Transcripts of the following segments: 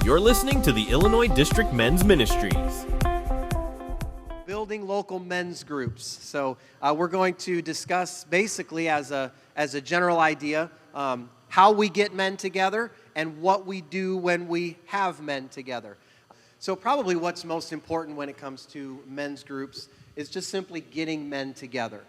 You're listening to the Illinois District Men's Ministries. Building local men's groups. So we're going to discuss basically as a general idea how we get men together and what we do when we have men together. So probably what's most important when it comes to men's groups is just simply getting men together,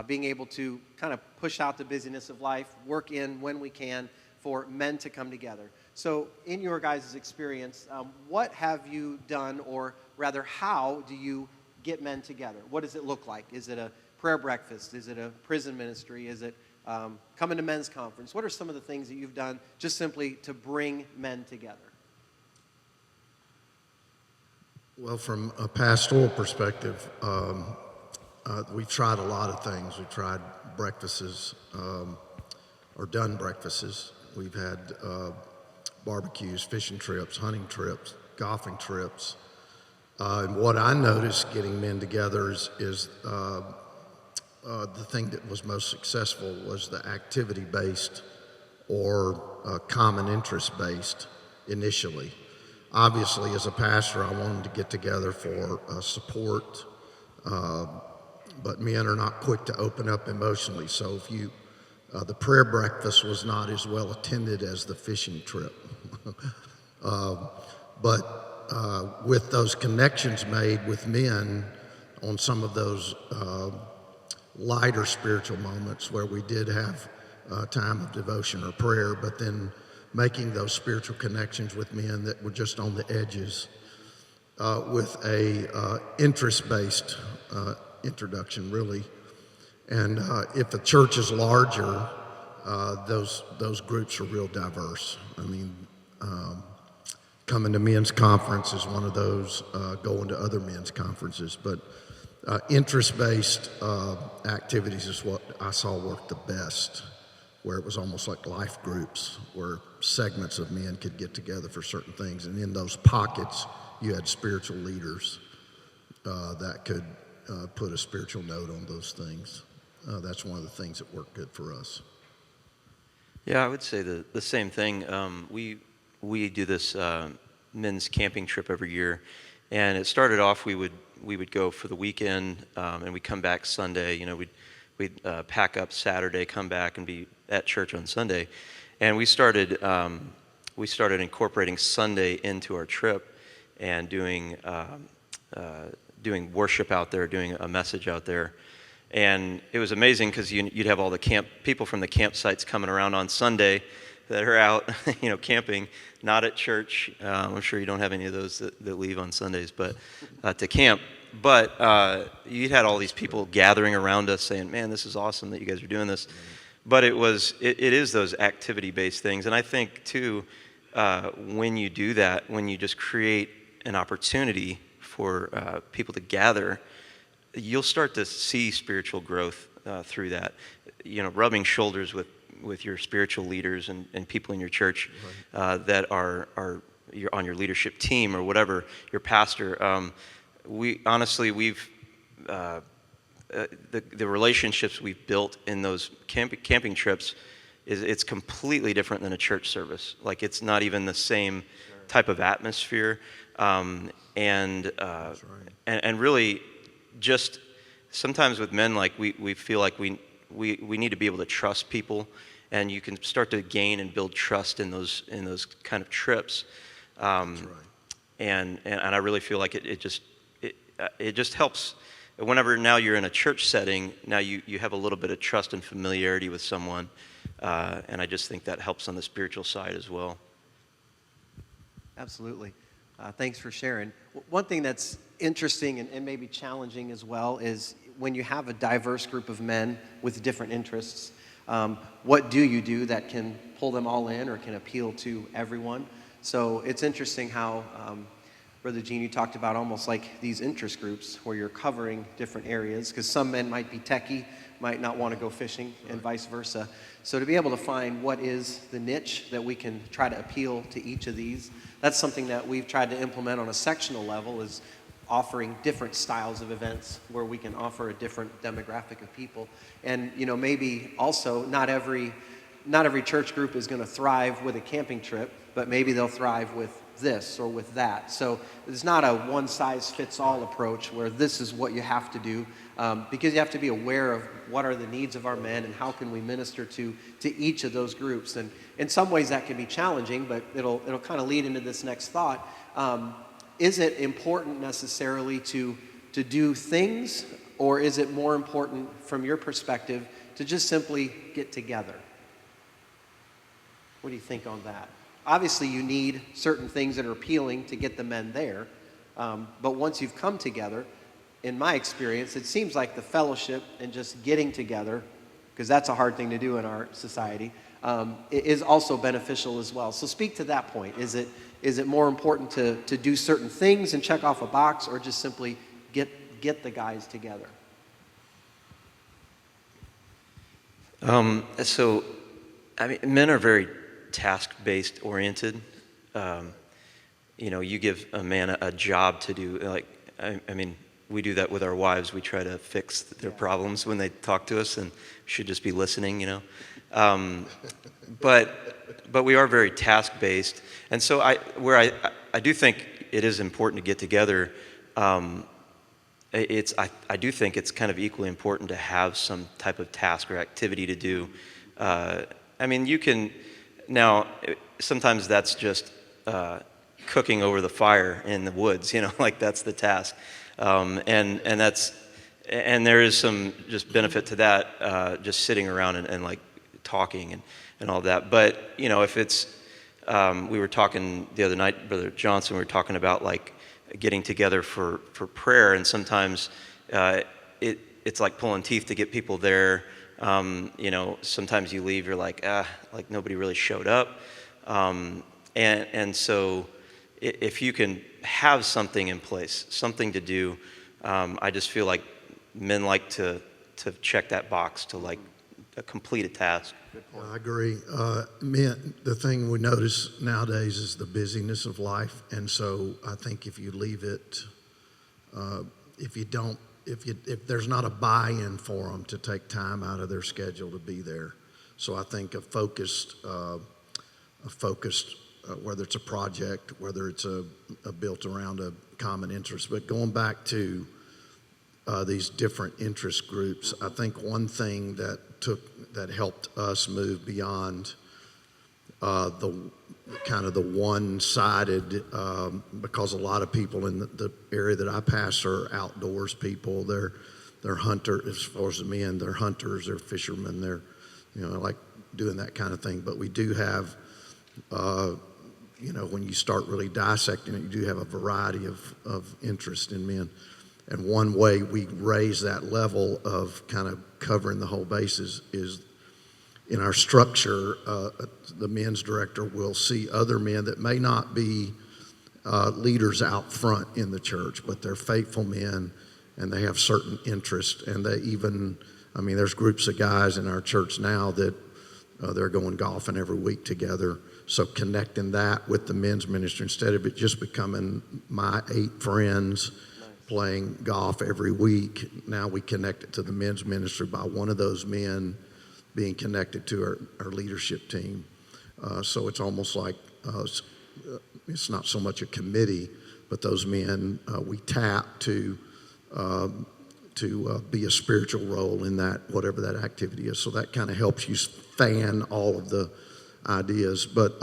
being able to kind of push out the busyness of life, work in when we can for men to come together. So in your guys' experience, what have you done, or rather how do you get men together? What does it look like? Is it a prayer breakfast? Is it a prison ministry? Is it coming to men's conference? What are some of the things that you've done just simply to bring men together? Well, from a pastoral perspective, we've tried a lot of things. We've tried breakfasts, or done breakfasts. We've had barbecues, fishing trips, hunting trips, golfing trips. And what I noticed getting men together is the thing that was most successful was the activity-based or common interest-based initially. Obviously, as a pastor, I wanted to get together for support, but men are not quick to open up emotionally. So if the prayer breakfast was not as well attended as the fishing trip. But with those connections made with men on some of those lighter spiritual moments where we did have time of devotion or prayer, but then making those spiritual connections with men that were just on the edges with a interest-based introduction, really. And if the church is larger, those groups are real diverse. I mean, coming to men's conference is one of those, going to other men's conferences, but interest-based activities is what I saw work the best, where it was almost like life groups, where segments of men could get together for certain things, and in those pockets, you had spiritual leaders that could put a spiritual note on those things. That's one of the things that worked good for us. Yeah, I would say the same thing. We do this men's camping trip every year, and it started off we would go for the weekend, and we'd come back Sunday. You know, we'd pack up Saturday, come back, and be at church on Sunday. And we started incorporating Sunday into our trip and doing worship out there, doing a message out there. And it was amazing because you'd have all the people from the campsites coming around on Sunday that are out, camping, not at church. I'm sure you don't have any of those that leave on Sundays, but to camp. But you had all these people gathering around us saying, "Man, this is awesome that you guys are doing this." But it is those activity-based things, and I think too, when you do that, when you just create an opportunity for people to gather, you'll start to see spiritual growth through that. Rubbing shoulders with your spiritual leaders and people in your church that are on your leadership team or whatever, your pastor. We've the relationships we've built in those camping trips it's completely different than a church service. Like, it's not even the same type of atmosphere, and really just sometimes with men, like we feel like we need to be able to trust people, and you can start to gain and build trust in those kind of trips. And I really feel like it just helps. Whenever now you're in a church setting, now you have a little bit of trust and familiarity with someone, and I just think that helps on the spiritual side as well. Absolutely. Thanks for sharing. One thing that's interesting and maybe challenging as well is when you have a diverse group of men with different interests, what do you do that can pull them all in or can appeal to everyone? So it's interesting how, Brother Gene, you talked about almost like these interest groups where you're covering different areas, because some men might be techie, might not want to go fishing, and vice versa. So to be able to find what is the niche that we can try to appeal to each of these, that's something that we've tried to implement on a sectional level, is offering different styles of events where we can offer a different demographic of people. And maybe also not every not every church group is going to thrive with a camping trip, but maybe they'll thrive with this or with that. So it's not a one-size-fits-all approach where this is what you have to do, because you have to be aware of what are the needs of our men and how can we minister to each of those groups. And in some ways that can be challenging, but it'll kind of lead into this next thought. Is it important necessarily to do things, or is it more important from your perspective to just simply get together? What do you think on that? Obviously, you need certain things that are appealing to get the men there. But once you've come together, in my experience, it seems like the fellowship and just getting together, because that's a hard thing to do in our society, is also beneficial as well. So speak to that point. Is it more important to do certain things and check off a box, or just simply get the guys together? So, I mean, men are very task-based oriented. You give a man a job to do. Like, I mean, we do that with our wives. We try to fix their problems when they talk to us, and we should just be listening, But we are very task-based, and so I do think it is important to get together. I do think it's kind of equally important to have some type of task or activity to do. I mean, you can. Now, sometimes that's just cooking over the fire in the woods, like that's the task, and there is some just benefit to that, just sitting around and like talking and all that. But if it's, we were talking the other night, Brother Johnson, we were talking about like getting together for prayer, and sometimes it's like pulling teeth to get people there. Sometimes you leave, you're like nobody really showed up. And so if you can have something in place, something to do, I just feel like men like to check that box, to like complete a task. I agree. Men, the thing we notice nowadays is the busyness of life. And so I think if you leave it, if there's not a buy-in for them to take time out of their schedule to be there. So I think a focused, whether it's a project, whether it's a built around a common interest. But going back to these different interest groups, I think one thing that helped us move beyond the kind of the one-sided, because a lot of people in the area that I pass are outdoors people. They're hunters. As far as the men, they're hunters, they're fishermen, they're like doing that kind of thing. But we do have, when you start really dissecting it, you do have a variety of interest in men. And one way we raise that level of kind of covering the whole bases is in our structure. The men's director will see other men that may not be leaders out front in the church, but they're faithful men and they have certain interests. And they even, there's groups of guys in our church now that they're going golfing every week together. So connecting that with the men's ministry, instead of it just becoming my 8 friends playing golf every week, now we connect it to the men's ministry by one of those men being connected to our leadership team. So it's almost like it's not so much a committee, but those men we tap to be a spiritual role in that, whatever that activity is. So that kind of helps you fan all of the ideas. But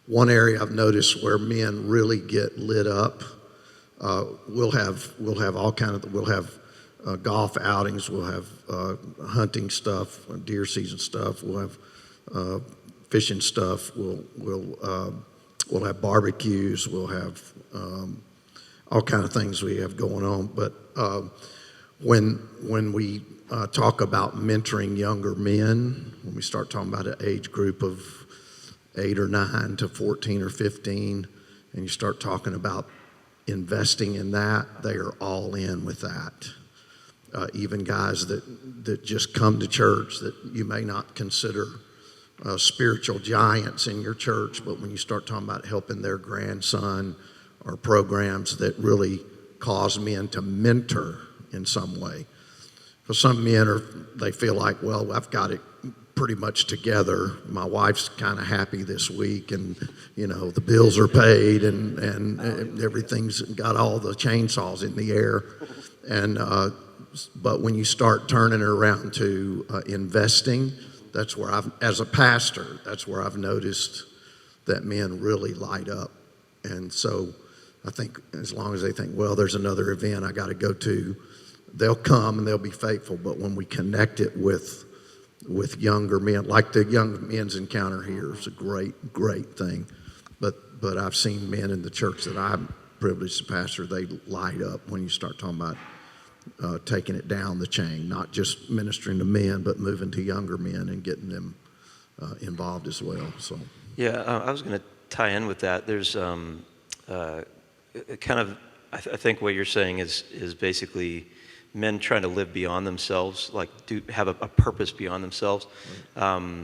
one area I've noticed where men really get lit up, we'll have all kind of, we'll have golf outings, we'll have hunting stuff, deer season stuff, we'll have fishing stuff, we'll have barbecues, we'll have all kind of things we have going on. But when we talk about mentoring younger men, when we start talking about an age group of 8 or 9 to 14 or 15, and you start talking about investing in that, they are all in with that. Even guys that just come to church that you may not consider spiritual giants in your church, but when you start talking about helping their grandson or programs that really cause men to mentor in some way. For some men, they feel like, well, I've got it pretty much together. My wife's kind of happy this week, and the bills are paid, and everything's got all the chainsaws in the air, and but when you start turning it around to investing, that's where as a pastor, that's where I've noticed that men really light up. And so I think as long as they think, well, there's another event I got to go to, they'll come and they'll be faithful. But when we connect it with younger men, like the young men's encounter here is a great thing. But I've seen men in the church that I'm privileged to pastor, they light up when you start talking about taking it down the chain, not just ministering to men, but moving to younger men and getting them involved as well. So yeah, I was going to tie in with that. There's kind of, I think what you're saying is basically men trying to live beyond themselves, like have a purpose beyond themselves. I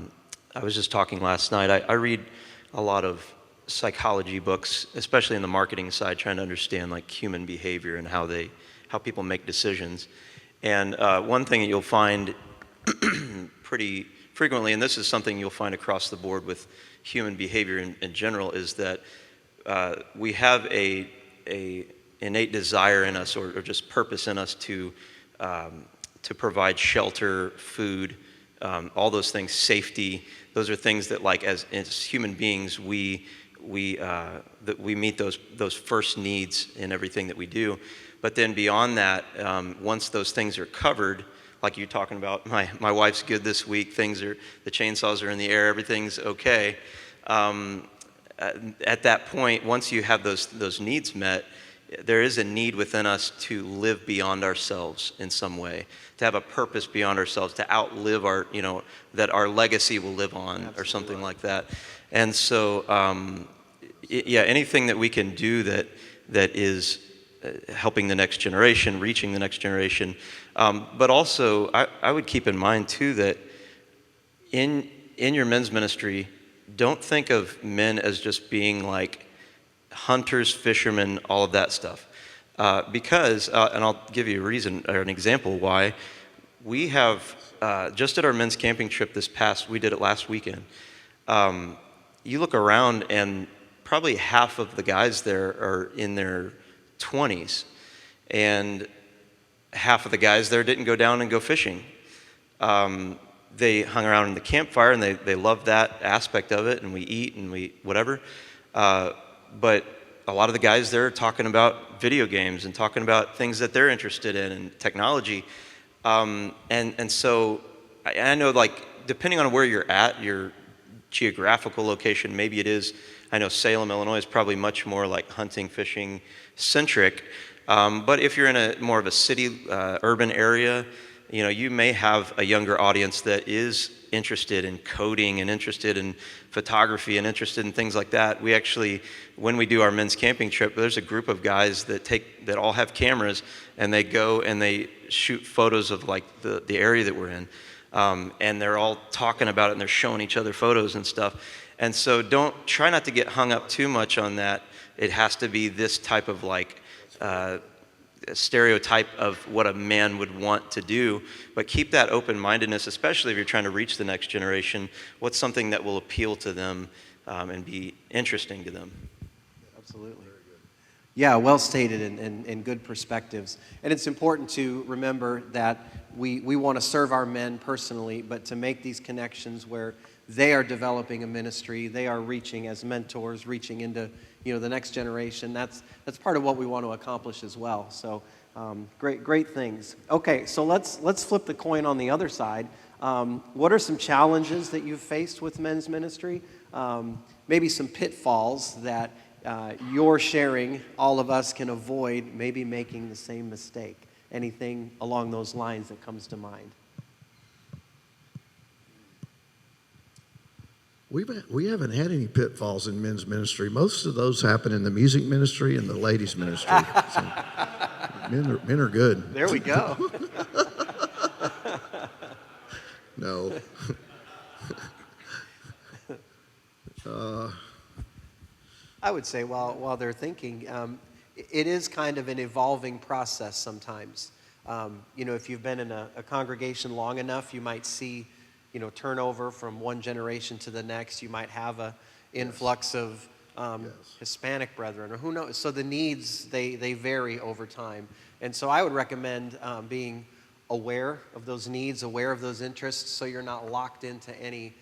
was just talking last night. I read a lot of psychology books, especially in the marketing side, trying to understand like human behavior and how people make decisions. And one thing that you'll find pretty frequently, and this is something you'll find across the board with human behavior in general, is that we have a innate desire in us, or just purpose in us to provide shelter, food, all those things, safety. Those are things that, like as human beings, we meet those first needs in everything that we do. But then beyond that, once those things are covered, like you're talking about, my wife's good this week. The chainsaws are in the air. Everything's okay. At that point, once you have those needs met, there is a need within us to live beyond ourselves in some way, to have a purpose beyond ourselves, to outlive that our legacy will live on. Absolutely. Or something like that. And so, anything that we can do that is helping the next generation, reaching the next generation. But also, I would keep in mind too that in your men's ministry, don't think of men as just being like hunters, fishermen, all of that stuff. Because, and I'll give you a reason or an example why, we have, just at our men's camping trip we did it last weekend, you look around and probably half of the guys there are in their 20s, and half of the guys there didn't go down and go fishing. They hung around in the campfire, and they loved that aspect of it, and we eat and we whatever. But a lot of the guys there are talking about video games and talking about things that they're interested in and technology. And so I know, like, depending on where you're at, your geographical location, maybe it is, I know Salem, Illinois is probably much more like hunting, fishing centric. But if you're in a more of a city, urban area, you may have a younger audience that is interested in coding and interested in photography and interested in things like that. We actually, when we do our men's camping trip, there's a group of guys that all have cameras, and they go and they shoot photos of like the area that we're in. And they're all talking about it, and they're showing each other photos and stuff. And so try not to get hung up too much on that. It has to be this type of like stereotype of what a man would want to do, but keep that open-mindedness, especially if you're trying to reach the next generation. What's something that will appeal to them and be interesting to them? Absolutely. Yeah, well stated and good perspectives. And it's important to remember that we want to serve our men personally, but to make these connections where they are developing a ministry, they are reaching as mentors, reaching into the next generation. That's part of what we want to accomplish as well. So great things. Okay, so let's flip the coin on the other side. What are some challenges that you've faced with men's ministry? Maybe some pitfalls that you're sharing, all of us can avoid maybe making the same mistake. Anything along those lines that comes to mind? We haven't had any pitfalls in men's ministry. Most of those happen in the music ministry and the ladies' ministry. So men are good. There we go. No. I would say while they're thinking, it is kind of an evolving process sometimes. If you've been in a congregation long enough, you might see turnover from one generation to the next. You might have a influx of Hispanic brethren, or who knows. So the needs, they vary over time. And so I would recommend being aware of those needs, aware of those interests, so you're not locked into any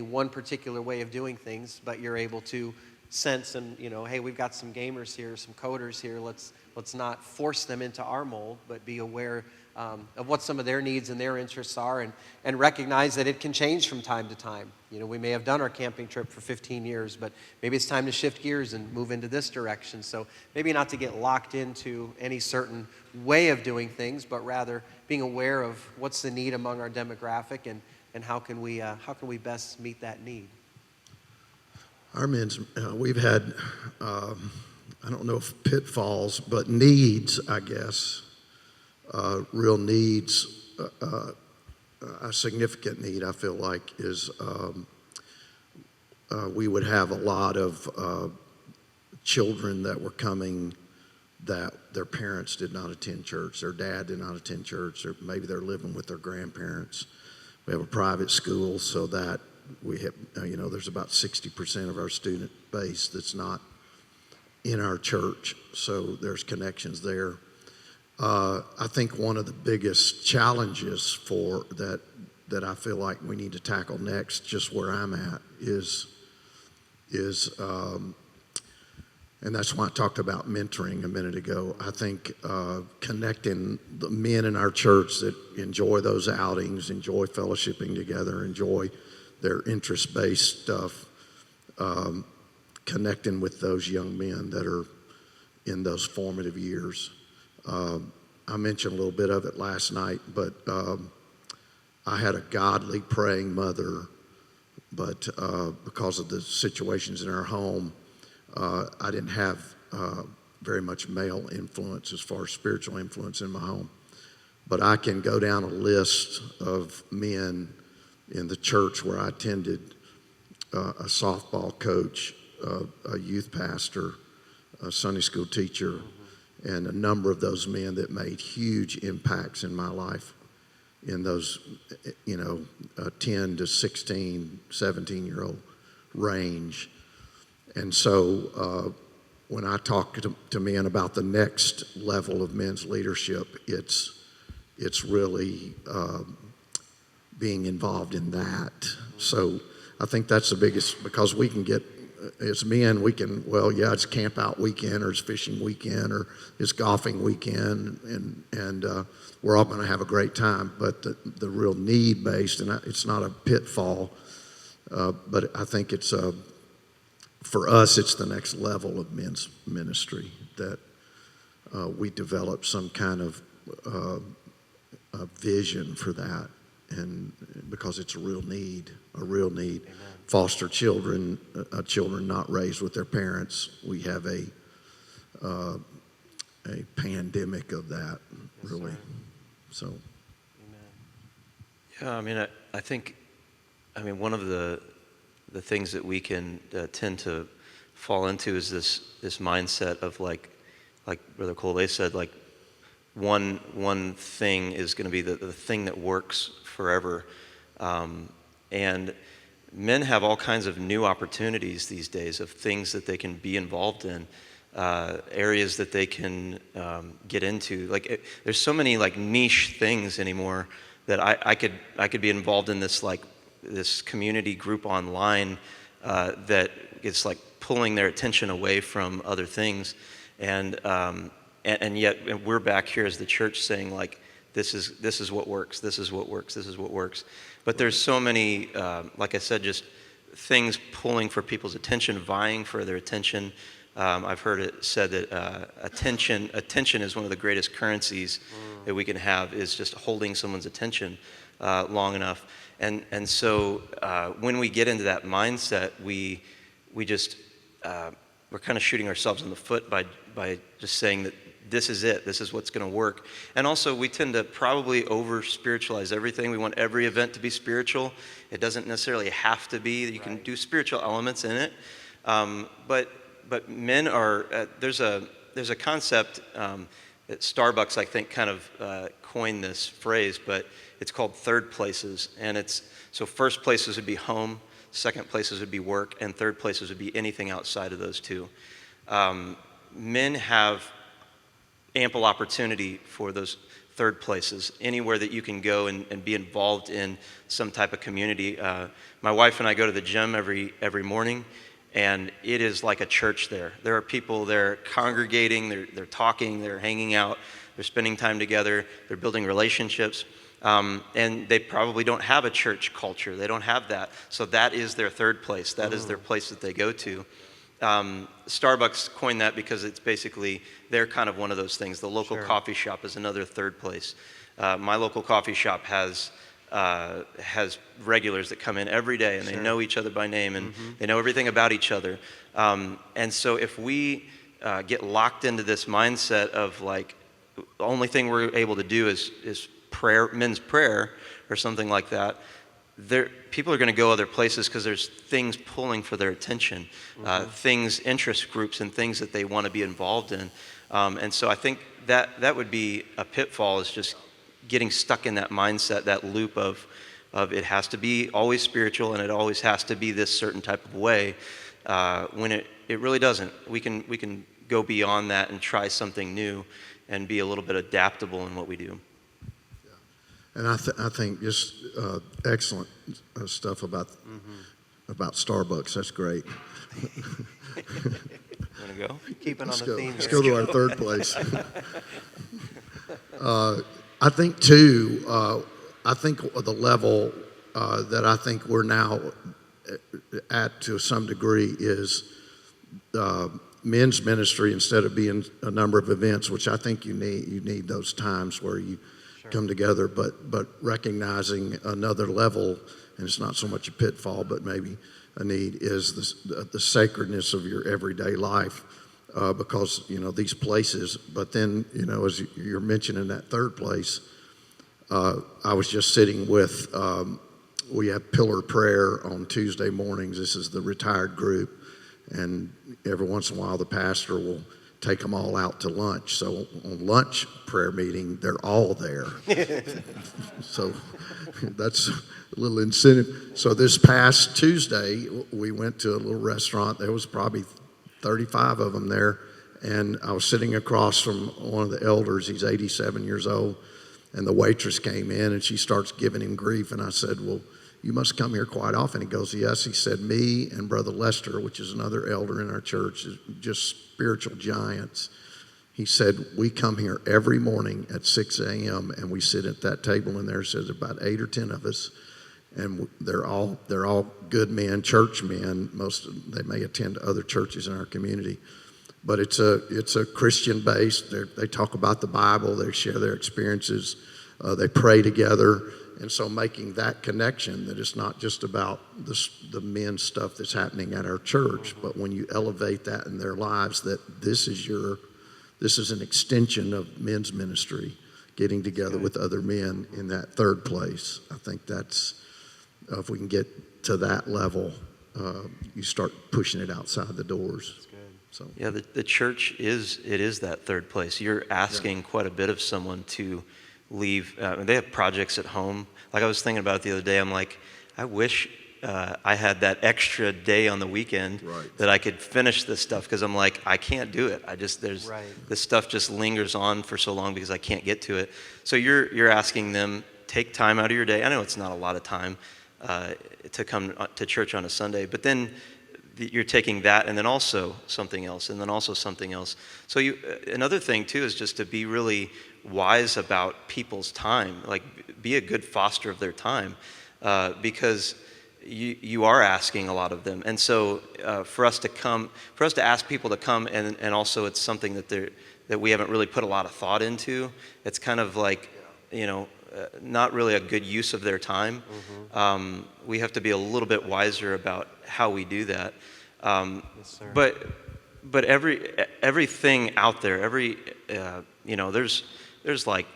one particular way of doing things, but you're able to sense and, hey, we've got some gamers here, some coders here. Let's not force them into our mold, but be aware of what some of their needs and their interests are, and recognize that it can change from time to time. We may have done our camping trip for 15 years, but maybe it's time to shift gears and move into this direction. So maybe not to get locked into any certain way of doing things, but rather being aware of what's the need among our demographic, and how can we best meet that need. Our men's, we've had, I don't know if pitfalls, but needs, I guess, real needs. A significant need, I feel like, is we would have a lot of children that were coming that their parents did not attend church, their dad did not attend church, or maybe they're living with their grandparents. We have a private school, so that we have, there's about 60% of our student base that's not in our church, so there's connections there. I think one of the biggest challenges for that I feel like we need to tackle next, just where I'm at, is and that's why I talked about mentoring a minute ago. I think connecting the men in our church that enjoy those outings, enjoy fellowshipping together, enjoy their interest-based stuff, connecting with those young men that are in those formative years. I mentioned a little bit of it last night, but I had a godly praying mother, but because of the situations in our home, I didn't have very much male influence as far as spiritual influence in my home. But I can go down a list of men in the church where I attended, a softball coach, a youth pastor, a Sunday school teacher, and a number of those men that made huge impacts in my life in those, 10 to 16, 17-year-old range. And so when I talk to men about the next level of men's leadership, it's really being involved in that. So I think that's the biggest, because we can get, as men, we can, it's camp out weekend, or it's fishing weekend, or it's golfing weekend, and we're all going to have a great time. But the real need-based, and it's not a pitfall, but I think it's for us, it's the next level of men's ministry, that we develop some kind of a vision for that, and because it's a real need. Amen. Foster children, children not raised with their parents. We have a pandemic of that, yes, really. Sir. So. Amen. Yeah, I think one of the things that we can tend to fall into is this mindset of like Brother Colet said, like one thing is going to be the thing that works forever, and men have all kinds of new opportunities these days of things that they can be involved in, areas that they can get into. There's so many niche things anymore that I could be involved in this community group online that it's pulling their attention away from other things, and yet we're back here as the church saying this is what works, this is what works, this is what works. But there's so many, like I said, just things pulling for people's attention, vying for their attention. I've heard it said that attention is one of the greatest currencies that we can have, is just holding someone's attention long enough. And so when we get into that mindset, we're kind of shooting ourselves in the foot by just saying that this is it, this is what's going to work. And also we tend to probably over spiritualize everything. We want every event to be spiritual. It doesn't necessarily have to be. You can do spiritual elements in it, but men are there's a concept Starbucks, I think, kind of coined this phrase, but it's called third places. And so first places would be home, second places would be work, and third places would be anything outside of those two. Men have ample opportunity for those third places, anywhere that you can go and be involved in some type of community. My wife and I go to the gym every morning, and it is like a church there. There are people there congregating, they're talking, they're hanging out, they're spending time together, they're building relationships, and they probably don't have a church culture. They don't have that. So that is their third place. That is their place that they go to. Starbucks coined that because it's basically, they're kind of one of those things. The local coffee shop is another third place. My local coffee shop has regulars that come in every day, and they know each other by name, and they know everything about each other. And so if we get locked into this mindset of like, the only thing we're able to do is prayer, men's prayer, or something like that, people are going to go other places because there's things pulling for their attention, interest groups, and things that they want to be involved in. And so I think that would be a pitfall, is just getting stuck in that mindset, that loop of it has to be always spiritual and it always has to be this certain type of way, when it really doesn't. We can go beyond that and try something new and be a little bit adaptable in what we do. And I think just excellent stuff about Starbucks. That's great. Want to go? Keeping on the theme. Let's go to our third place. I think too. I think the level that I think we're now at to some degree is men's ministry. Instead of being a number of events, which I think you need those times where you come together, but recognizing another level, and it's not so much a pitfall, but maybe a need, is the sacredness of your everyday life, because these places. But then as you're mentioning that third place, I was just sitting with. We have pillar prayer on Tuesday mornings. This is the retired group, and every once in a while the pastor will take them all out to lunch. So on lunch prayer meeting, they're all there. So that's a little incentive. So this past Tuesday, we went to a little restaurant. There was probably 35 of them there. And I was sitting across from one of the elders. He's 87 years old. And the waitress came in and she starts giving him grief. And I said, well, you must come here quite often. He goes, yes. He said, me and Brother Lester, which is another elder in our church, is just spiritual giants. He said, we come here every morning at 6 a.m. and we sit at that table in there. Says about 8 or 10 of us, and they're all good men, church men. They may attend other churches in our community, but it's a Christian base. They talk about the Bible. They share their experiences. They pray together. And so making that connection, that it's not just about the men's stuff that's happening at our church, but when you elevate that in their lives, that this is an extension of men's ministry, getting together with other men in that third place. I think that's, if we can get to that level, you start pushing it outside the doors. That's good. So yeah, the church is that third place. You're asking quite a bit of someone to leave. They have projects at home. Like I was thinking about it the other day. I'm like, I wish I had that extra day on the weekend that I could finish this stuff, because I'm like, I can't do it. This stuff just lingers on for so long because I can't get to it. So you're asking them, take time out of your day. I know it's not a lot of time to come to church on a Sunday, but then you're taking that and then also something else and then also something else. So another thing too is just to be really wise about people's time, like be a good foster of their time, because you are asking a lot of them. And so for us to ask people to come, and also it's something that we haven't really put a lot of thought into. It's kind of like, not really a good use of their time. We have to be a little bit wiser about how we do that. Yes, sir. But everything out there, there's like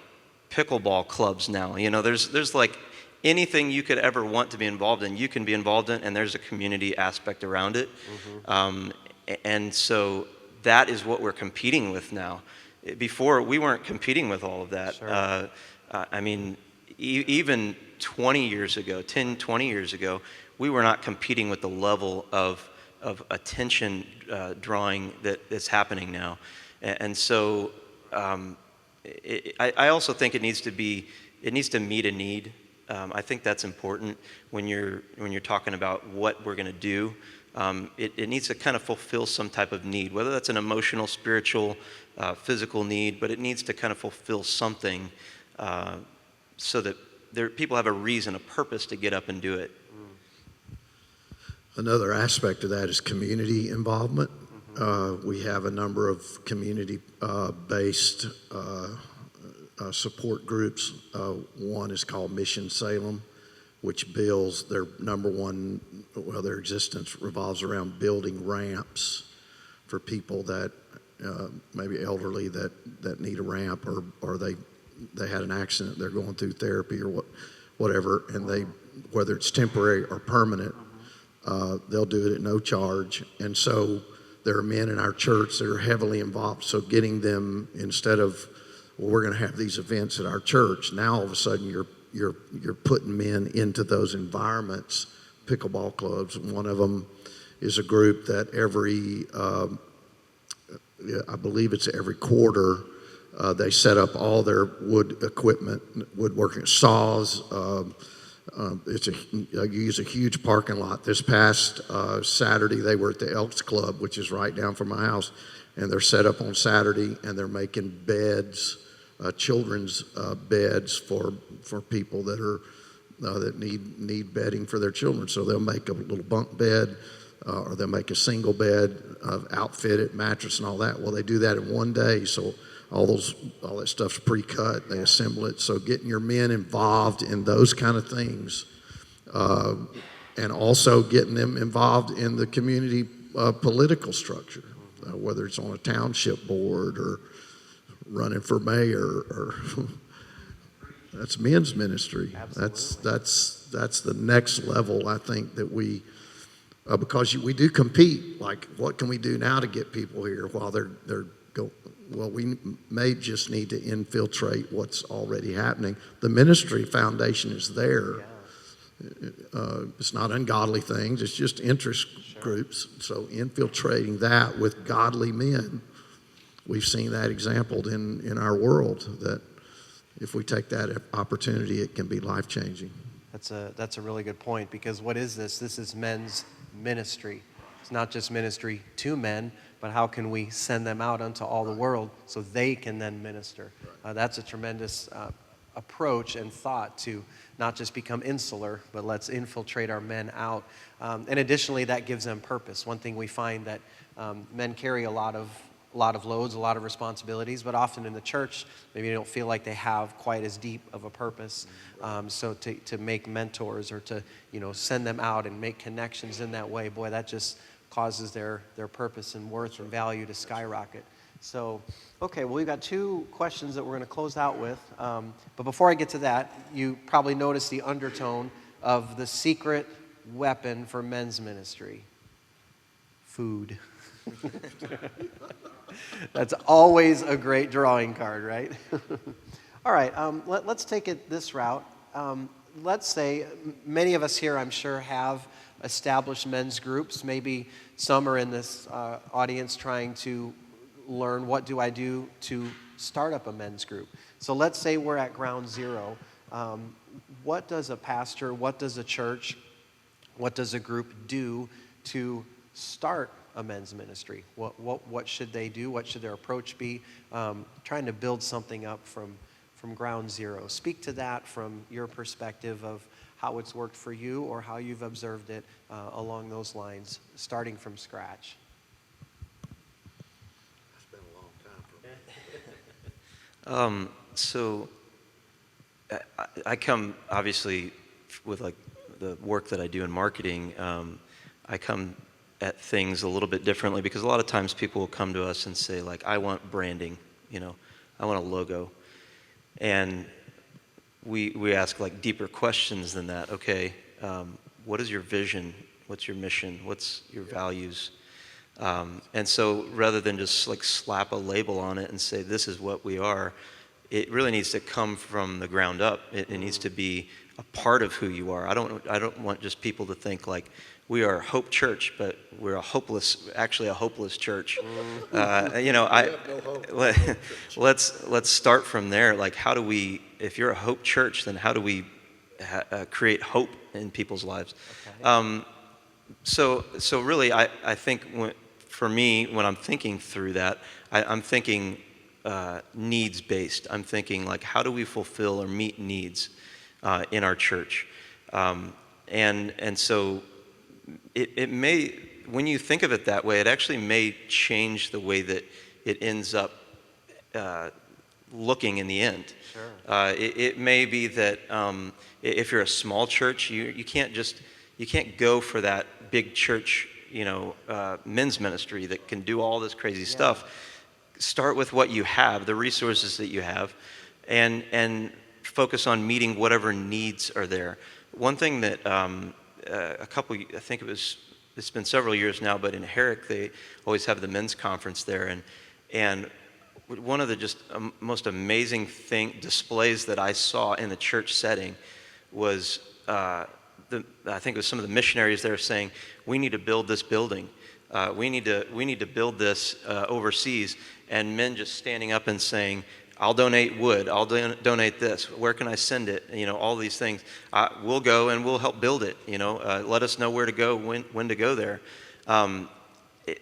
pickleball clubs now. There's like anything you could ever want to be involved in, you can be involved in, and there's a community aspect around it. And so that is what we're competing with now, before we weren't competing with all of that. Sure. I mean, even 20 years ago, 10, 20 years ago, we were not competing with the level of attention drawing that's happening now. And so I also think it needs to meet a need. I think that's important when you're talking about what we're going to do. It needs to kind of fulfill some type of need, whether that's an emotional, spiritual, physical need, but it needs to kind of fulfill something so that people have a reason, a purpose to get up and do it. Another aspect of that is community involvement. We have a number of community-based support groups. One is called Mission Salem, which builds their their existence revolves around building ramps for people that maybe elderly that need a ramp, or they had an accident, they're going through therapy or whatever, and whether it's temporary or permanent, they'll do it at no charge. And so there are men in our church that are heavily involved. So getting them, instead of, well, we're going to have these events at our church, now all of a sudden you're putting men into those environments. Pickleball clubs, one of them is a group that I believe it's every quarter, they set up all their wood equipment, woodworking saws. They use a huge parking lot. This past Saturday, they were at the Elks Club, which is right down from my house, and they're set up on Saturday, and they're making beds, children's beds for people that need bedding for their children. So they'll make a little bunk bed, or they'll make a single bed, outfit it, mattress, and all that. Well, they do that in one day, so all that stuff's pre-cut. They assemble it. So getting your men involved in those kind of things, and also getting them involved in the community political structure, whether it's on a township board or running for mayor, or that's men's ministry. Absolutely. That's the next level, I think, that we because we do compete. Like, what can we do now to get people here while they're go? Well, we may just need to infiltrate what's already happening. The ministry foundation is there. Yeah. It's not ungodly things. It's just interest groups. So infiltrating that with godly men, we've seen that exampled in our world, that if we take that opportunity, it can be life-changing. That's a really good point, because what is this? This is men's ministry. It's not just ministry to men, but how can we send them out unto all the world so they can then minister? That's a tremendous approach and thought to not just become insular, but let's infiltrate our men out. And additionally, that gives them purpose. One thing we find that men carry a lot of loads, a lot of responsibilities, but often in the church, maybe they don't feel like they have quite as deep of a purpose. So to make mentors, or to send them out and make connections in that way, boy, that just causes their purpose and worth and value to skyrocket. So, okay, well, we've got two questions that we're going to close out with. But before I get to that, you probably noticed the undertone of the secret weapon for men's ministry: food. That's always a great drawing card, right? All right, let's take it this route. Let's say many of us here, I'm sure, have established men's groups. Maybe some are in this audience trying to learn, what do I do to start up a men's group? So let's say we're at ground zero. What does a pastor, what does a church, what does a group do to start a men's ministry? What should they do? What should their approach be? Trying to build something up from ground zero. Speak to that from your perspective of how it's worked for you, or how you've observed it along those lines, starting from scratch. It's been a long time for me. So I come, obviously, with like the work that I do in marketing. I come at things a little bit differently, because a lot of times people will come to us and say, like, I want branding, I want a logo. And we ask like deeper questions than that. Okay, what is your vision? What's your mission? What's your values? And so rather than just like slap a label on it and say this is what we are, it really needs to come from the ground up. It needs to be a part of who you are. I don't want just people to think like we are Hope Church, but we're actually a hopeless church. Let's start from there. Like, how do we? If you're a Hope Church, then how do we create hope in people's lives? Okay. So really, I think for me, when I'm thinking through that, I'm thinking needs based. I'm thinking like, how do we fulfill or meet needs in our church? And so it may, when you think of it that way, it actually may change the way that it ends up looking in the end. Sure. It may be that if you're a small church, you can't go for that big church, men's ministry that can do all this crazy stuff. Start with what you have, the resources that you have, and focus on meeting whatever needs are there. One thing that I think it's been several years now, but in Herrick they always have the men's conference there, and one of the just most amazing displays that I saw in the church setting was I think it was some of the missionaries there saying, we need to build this building. We need to build this overseas, and men just standing up and saying, I'll donate wood, I'll donate this, where can I send it? All these things. We'll go and we'll help build it. Let us know where to go, when to go there.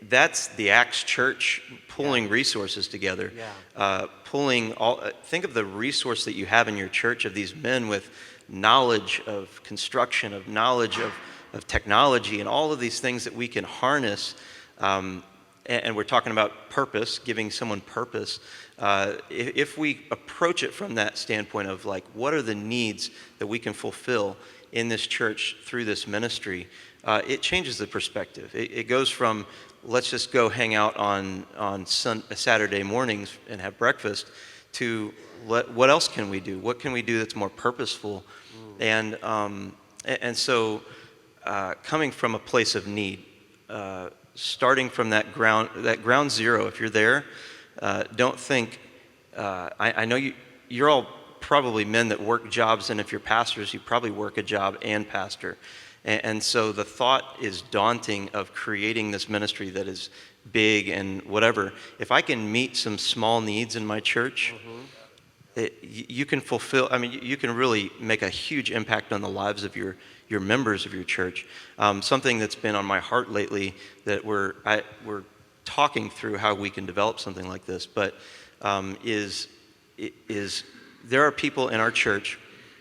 That's the Acts Church pulling resources together. Think of the resource that you have in your church of these men with knowledge of construction, of knowledge of technology, and all of these things that we can harness. And we're talking about purpose, giving someone purpose. If we approach it from that standpoint of like, what are the needs that we can fulfill in this church through this ministry, it changes the perspective. It goes from, let's just go hang out on Saturday mornings and have breakfast, to what else can we do? What can we do that's more purposeful? And so coming from a place of need, starting from that ground zero, if you're there, don't think, I know you're all probably men that work jobs, and if you're pastors, you probably work a job and pastor. And so the thought is daunting of creating this ministry that is big and whatever. If I can meet some small needs in my church, you can you can really make a huge impact on the lives of your members of your church. Something that's been on my heart lately that we're talking through how we can develop something like this, but is there are people in our church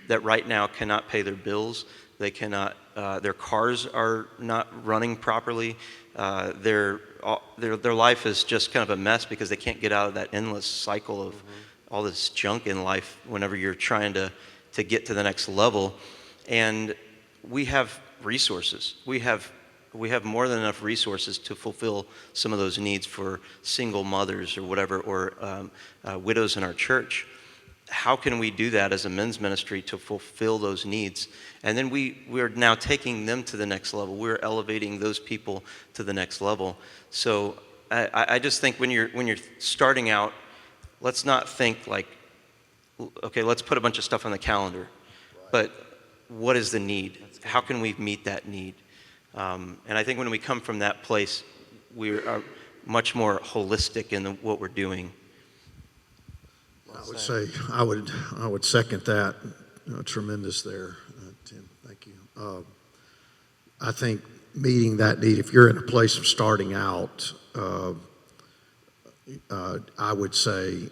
that right now cannot pay their bills. They cannot. Their cars are not running properly. Their life is just kind of a mess because they can't get out of that endless cycle of all this junk in life whenever you're trying to get to the next level. And we have resources. We have more than enough resources to fulfill some of those needs for single mothers or whatever, or widows in our church. How can we do that as a men's ministry to fulfill those needs? And then we're now taking them to the next level. We're elevating those people to the next level. So I just think when you're starting out, let's not think like, okay, let's put a bunch of stuff on the calendar. But what is the need? How can we meet that need? And I think when we come from that place, we are much more holistic in what we're doing. I would say I would second that. Tremendous there, Tim. Thank you. I think meeting that need, if you're in a place of starting out, I would say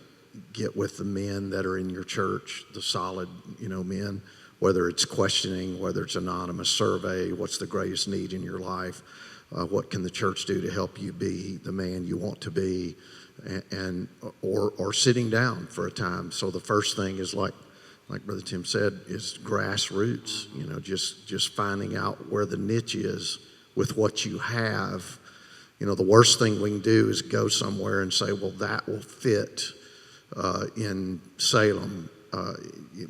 get with the men that are in your church, the solid, men. Whether it's questioning, whether it's anonymous survey, what's the greatest need in your life? What can the church do to help you be the man you want to be? Or sitting down for a time. So the first thing is like Brother Tim said, is grassroots. Just finding out where the niche is with what you have. The worst thing we can do is go somewhere and say, well, that will fit in Salem.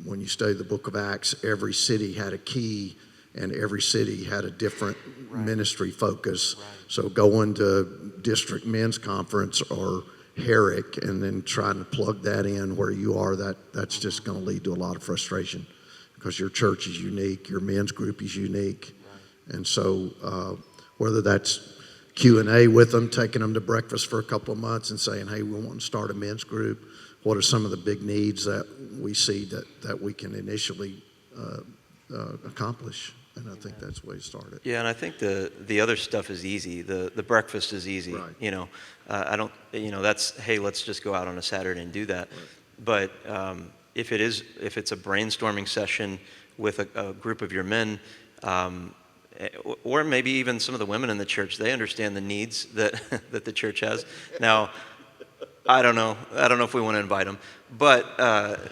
When you study the book of Acts, every city had a key and every city had a different ministry focus. So going to District Men's Conference or Herrick and then trying to plug that in where you are, that's just going to lead to a lot of frustration because your church is unique, your men's group is unique. And so whether that's Q&A with them, taking them to breakfast for a couple of months and saying, hey, we want to start a men's group. What are some of the big needs that we see that we can initially accomplish? And I think that's the way it started. Yeah, and I think the other stuff is easy. The breakfast is easy. Right. I don't. That's, hey, let's just go out on a Saturday and do that. Right. But if it's a brainstorming session with a group of your men, or maybe even some of the women in the church, they understand the needs that that the church has. Now, I don't know if we want to invite them, but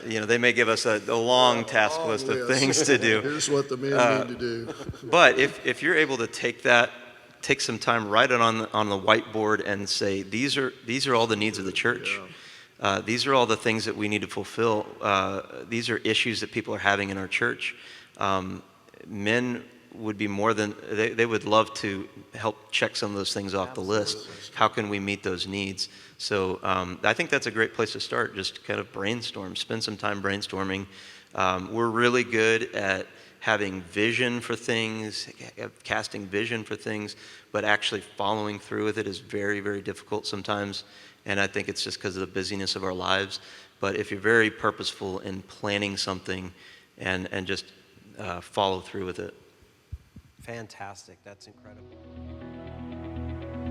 they may give us a long task list of things to do. Here's what the men need to do. But if you're able to take some time, write it on the whiteboard, and say these are all the needs of the church. Yeah. These are all the things that we need to fulfill. These are issues that people are having in our church. Men would be more than they would love to help check some of those things off the list. How can we meet those needs? So I think that's a great place to start. Just kind of brainstorm, spend some time brainstorming. We're really good at having vision for things, casting vision for things, but actually following through with it is very, very difficult sometimes. And I think it's just because of the busyness of our lives. But if you're very purposeful in planning something and just follow through with it. Fantastic. That's incredible.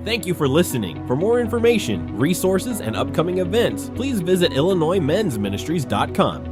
Thank you for listening. For more information, resources, and upcoming events, please visit IllinoisMen'sMinistries.com.